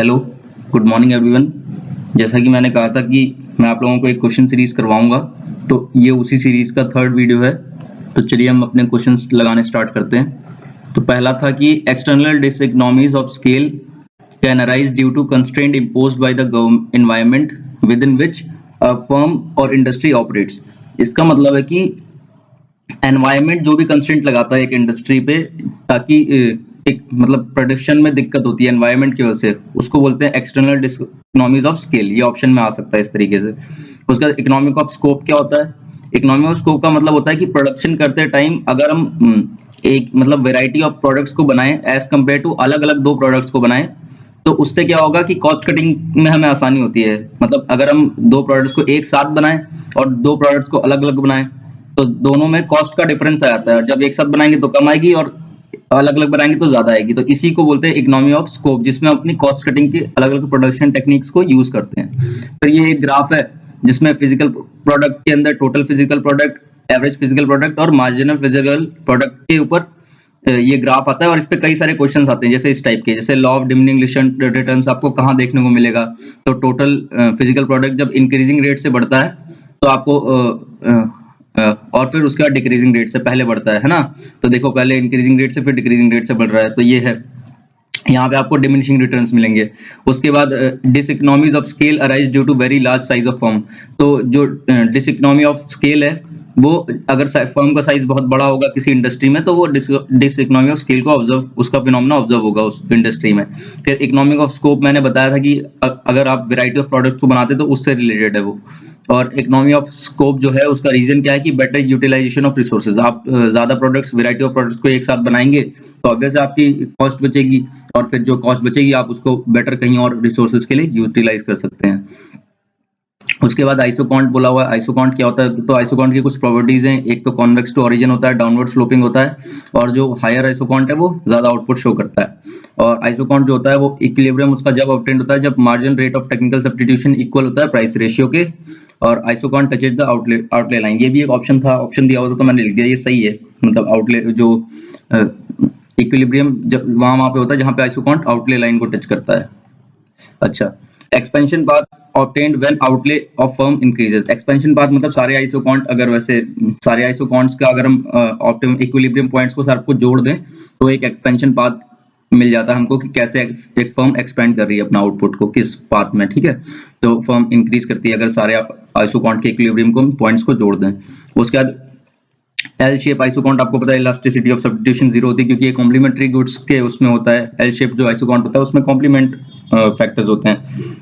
Hello, good morning everyone. जैसा कि मैंने कहा था कि मैं आप लोगों को एक क्वेश्चन सीरीज करवाऊंगा, तो ये उसी सीरीज का थर्ड वीडियो है। तो चलिए हम अपने क्वेश्चंस लगाने स्टार्ट करते हैं। तो पहला था कि external diseconomies of scale can arise due to constraint imposed by the environment within which a firm or industry operates. इसका मतलब है कि एनवायरनमेंट जो भी कंस्ट्रेंट लगाता है एक इंडस्ट्री पे, ताकि एक मतलब प्रोडक्शन में दिक्कत होती है एनवायरनमेंट की वजह से, उसको बोलते हैं एक्सटर्नल इकोनॉमीज ऑफ स्केल। ये ऑप्शन में आ सकता है इस तरीके से। उसका इकोनॉमिक ऑफ स्कोप क्या होता है? इकोनॉमिक ऑफ स्कोप का मतलब होता है कि प्रोडक्शन करते टाइम अगर हम एक मतलब वेराइटी ऑफ प्रोडक्ट्स को बनाएं एज कम्पेयर टू अलग अलग दो प्रोडक्ट्स को बनाएं, तो उससे क्या होगा कि कॉस्ट कटिंग में हमें आसानी होती है। मतलब अगर हम दो प्रोडक्ट्स को एक साथ बनाएं और दो प्रोडक्ट्स को अलग अलग बनाएं, तो दोनों में कॉस्ट का डिफरेंस आ जाता है। जब एक साथ बनाएंगे तो कम आएगी और अलग अलग बनाएंगे तो ज्यादा आएगी। तो इसी को बोलते हैं इकोनॉमी ऑफ स्कोप, जिसमें हम अपनी कॉस्ट कटिंग की अलग अलग प्रोडक्शन टेक्निक्स को यूज करते हैं। फिर ये एक ग्राफ है जिसमें फिजिकल प्रोडक्ट के अंदर total physical product, average physical product और मार्जिनल फिजिकल प्रोडक्ट के ऊपर ये ग्राफ आता है। और इस पे कई सारे क्वेश्चंस आते हैं, जैसे इस टाइप के, जैसे लॉ ऑफ डिमिनिंग रिटर्न्स आपको कहाँ देखने को मिलेगा। तो टोटल फिजिकल प्रोडक्ट जब इंक्रीजिंग रेट से बढ़ता है तो आपको और फिर उसके बाद डिक्रीजिंग रेट से पहले बढ़ता है ना। तो देखो, पहले इंक्रीजिंग रेट से फिर डिक्रीजिंग रेट से बढ़ रहा है, तो ये है। यहाँ पे आपको डिमिनिशिंग रिटर्न्स मिलेंगे। उसके बाद diseconomies of scale arise due to very large size of firm. तो जो डिसइकोनॉमी ऑफ स्केल है, वो अगर फर्म का साइज बहुत बड़ा होगा किसी इंडस्ट्री में, तो वो डिसइकोनॉमी ऑफ स्केल को ऑब्जर्व, उसका फिनोमेना ऑब्जर्व होगा उस इंडस्ट्री में। फिर इकोनॉमिक ऑफ स्कोप मैंने बताया था कि अगर आप वेराइटी ऑफ प्रोडक्ट को बनाते तो उससे रिलेटेड है वो। और इकोनॉमी ऑफ स्कोप जो है उसका रीजन क्या है कि बेटर यूटिलाइजेशन ऑफ रिसोर्सेज। आप ज्यादा प्रोडक्ट्स, वेराइटी ऑफ प्रोडक्ट्स को एक साथ बनाएंगे तो ऑब्वियस आपकी कॉस्ट बचेगी, और फिर जो कॉस्ट बचेगी आप उसको बेटर कहीं और रिसोर्सेज के लिए यूटिलाइज कर सकते हैं। उसके बाद आइसोकॉन्ट बोला हुआ है। आइसोकॉन्ट क्या होता है? तो आइसोकॉन्ट की कुछ प्रॉपर्टीज हैं। एक तो कॉन्वेक्स टू ओरिजिन होता है, डाउनवर्ड स्लोपिंग होता है, और जो हायर आइसोकॉन्ट है वो ज्यादा आउटपुट शो करता है। और आइसोकॉन्ट जो होता है वो इक्विलिब्रियम उसका जब ऑब्टेन्ड होता है जब margin rate of technical substitution equal होता है प्राइस रेशियो के, और isoquant touches the outlay line. ये भी एक ऑप्शन था, ऑप्शन दिया हुआ था तो मैंने लिख दिया, ये सही है। मतलब आउटले जो इक्विलिब्रियम जब वहां पे होता है जहां पे आइसोकॉन्ट आउटले लाइन को टच करता है। अच्छा, expansion path obtained when outlay of firm increases। Expansion path मतलब सारे आइसोकॉन्ट, अगर वैसे सारे आइसोकॉन्ट्स का अगर हम ऑप्टिमम इक्विलिब्रियम पॉइंट्स को सबको जोड़ दें तो एक एक्सपेंशन पाथ मिल जाता है हमको कि कैसे एक फर्म एक्सपेंड कर रही है अपना आउटपुट को, किस पाथ में। ठीक है, तो फर्म इंक्रीज करती है अगर सारे आप आइसोकॉन्ट के इक्विलिब्रियम को पॉइंट्स को जोड़ दें। उसके बाद एल शेप आइसोकॉन्ट, आपको पता है इलास्टिसिटी ऑफ सब्स्टिट्यूशन जीरो होती है क्योंकि ये कॉम्प्लीमेंट्री गुड्स के उसमें होता है। एल शेप जो आइसोकॉन्ट होता है उसमें कॉम्प्लीमेंट फैक्टर्स होते हैं।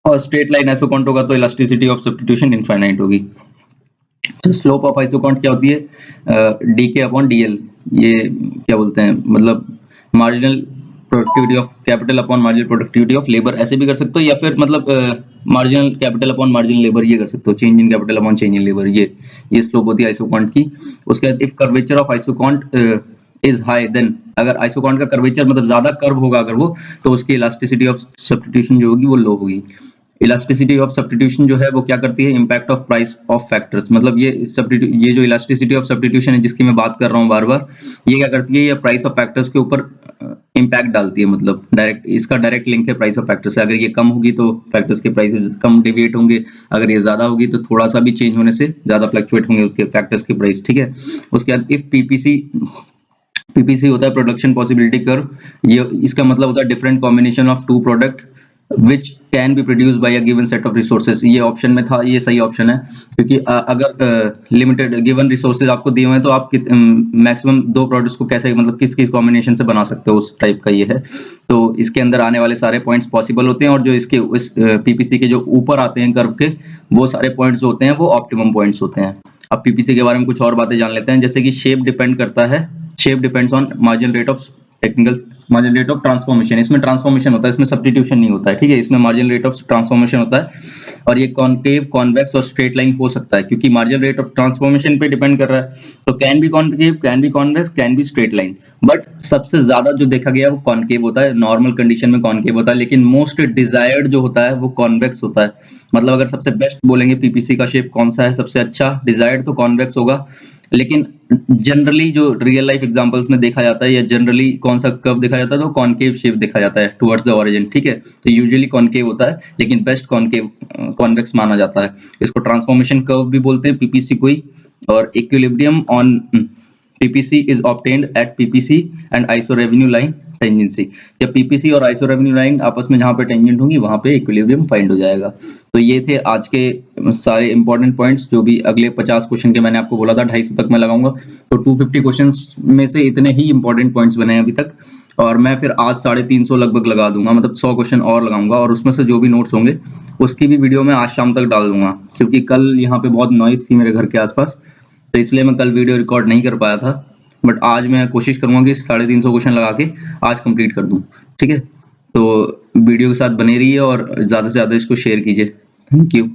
और स्ट्रेट लाइन आइसोकॉन्ट होगा तो इलास्टिसिटी ऑफ सब्स्टिट्यूशन इनफाइनाइट होगी। तो स्लोप ऑफ आइसोकॉन्ट क्या होती है? डी के अपॉन डीएल। ये क्या बोलते हैं, मतलब marginal productivity of capital upon marginal productivity of labour, ऐसे भी कर सकते हो, या फिर मतलब marginal capital upon marginal labour ये कर सकते हो, change in capital upon change in labour. ये स्लोप होती है आइसोकॉन्ट की। उसके बाद if curvature of isoquant is high, then अगर आइसोकॉन्ट का कर्वेचर मतलब ज्यादा कर्व होगा अगर वो, तो उसकी इलास्टिसिटी ऑफ सब्स्टिट्यूशन जो होगी वो लो होगी। इलास्टिसिटी ऑफ सब्स्टिट्यूशन जो है वो क्या करती है? Impact of price of factors. मतलब ये जो इलास्टिसिटी ऑफ सब्स्टिट्यूशन है जिसकी मैं बात कर रहा हूँ बार बार, ये क्या करती है? ये प्राइस ऑफ फैक्टर्स के ऊपर इम्पैक्ट डालती है। मतलब डायरेक्ट, इसका डायरेक्ट लिंक है प्राइस ऑफ फैक्टर्स से। अगर ये कम होगी तो फैक्टर्स के प्राइसेस कम डेविएट होंगे, अगर ये ज्यादा होगी तो थोड़ा सा भी चेंज होने से ज्यादा फ्लक्चुएट होंगे उसके फैक्टर्स के प्राइस। ठीक है, उसके बाद इफ पीपीसी होता है प्रोडक्शन पॉसिबिलिटी कर्व। ये इसका मतलब होता है different combination of two product which can be produced by a given set of resources। ये ऑप्शन में था, ये सही ऑप्शन है क्योंकि अगर लिमिटेड गिवन रिसोर्सेज आपको दिए हुए हैं तो आप मैक्सिमम दो प्रोडक्ट्स को कैसे, मतलब किस किस कॉम्बिनेशन से बना सकते हो, उस टाइप का ये है। तो इसके अंदर आने वाले सारे पॉइंट्स पॉसिबल होते हैं, और जो इसके इस पीपीसी के जो ऊपर आते हैं कर्व के, वो सारे पॉइंट्स होते हैं वो ऑप्टिमम पॉइंट्स होते हैं। अब पीपीसी के बारे में कुछ और बातें जान लेते हैं, जैसे कि शेप डिपेंड करता है, shape depends on margin rate of technical margin rate of transformation. इसमें ट्रांसफॉर्मेशन होता है, इसमें सब्स्टिट्यूशन नहीं होता है। ठीक है, इसमें मार्जिन रेट ऑफ ट्रांसफॉर्मेशन होता है। और ये कॉन्केव, कॉन्वेक्स और स्ट्रेट लाइन हो सकता है क्योंकि मार्जिन रेट ऑफ ट्रांसफॉर्मेशन पे डिपेंड कर रहा है। तो can be concave, can be convex, can be straight line, but सबसे ज्यादा जो देखा गया वो कॉन्केव होता है। नॉर्मल कंडीशन में कॉन्केव होता है, लेकिन मोस्ट डिजायर्ड जो होता है वो कॉन्वेक्स होता है। मतलब अगर सबसे बेस्ट बोलेंगे पीपीसी का शेप कौन सा है सबसे अच्छा, डिजायर्ड तो कॉन्वेक्स होगा। लेकिन जनरली जो रियल लाइफ एग्जांपल्स में देखा जाता है या जनरली कौन सा कर्व देखा देखा जाता है तो कॉनकेव शेप देखा जाता है टुवर्ड्स द ओरिजिन, ठीक है। तो यूजुअली कॉनकेव होता है, लेकिन बेस्ट कॉनकेव कॉन्वेक्स माना जाता है। इसको ट्रांसफॉर्मेशन कर्व भी बोलते हैं, पीपीसी को ही। और equilibrium on PPC is obtained at PPC and isorevenue line tangency. या पीपीसी और आइसोरेवेन्यू लाइन आपस में जहां पे टेंजेंट होंगी वहां पे इक्विलिब्रियम फाइंड हो जाएगा। तो ये थे आज के सारे इंपॉर्टेंट पॉइंट्स, जो भी अगले 50 क्वेश्चन के मैंने आपको बोला था 250 तक मैं लगाऊंगा। तो 250 क्वेश्चंस में से इतने ही इंपॉर्टेंट पॉइंट्स बने हैं अभी तक, और मैं फिर आज 350 लगभग लगा दूंगा, मतलब 100 क्वेश्चन और लगाऊंगा, और उसमें से जो भी नोट्स होंगे उसकी भी वीडियो मैं आज शाम तक डाल दूंगा, क्योंकि कल यहाँ पे बहुत नॉइज थी मेरे घर के आसपास, तो इसलिए मैं कल वीडियो रिकॉर्ड नहीं कर पाया था। बट आज मैं कोशिश करूंगा कि 350 क्वेश्चन लगा के आज कंप्लीट कर दूं, ठीक है। तो वीडियो के साथ बने रहिए और ज़्यादा से ज़्यादा इसको शेयर कीजिए। Thank you.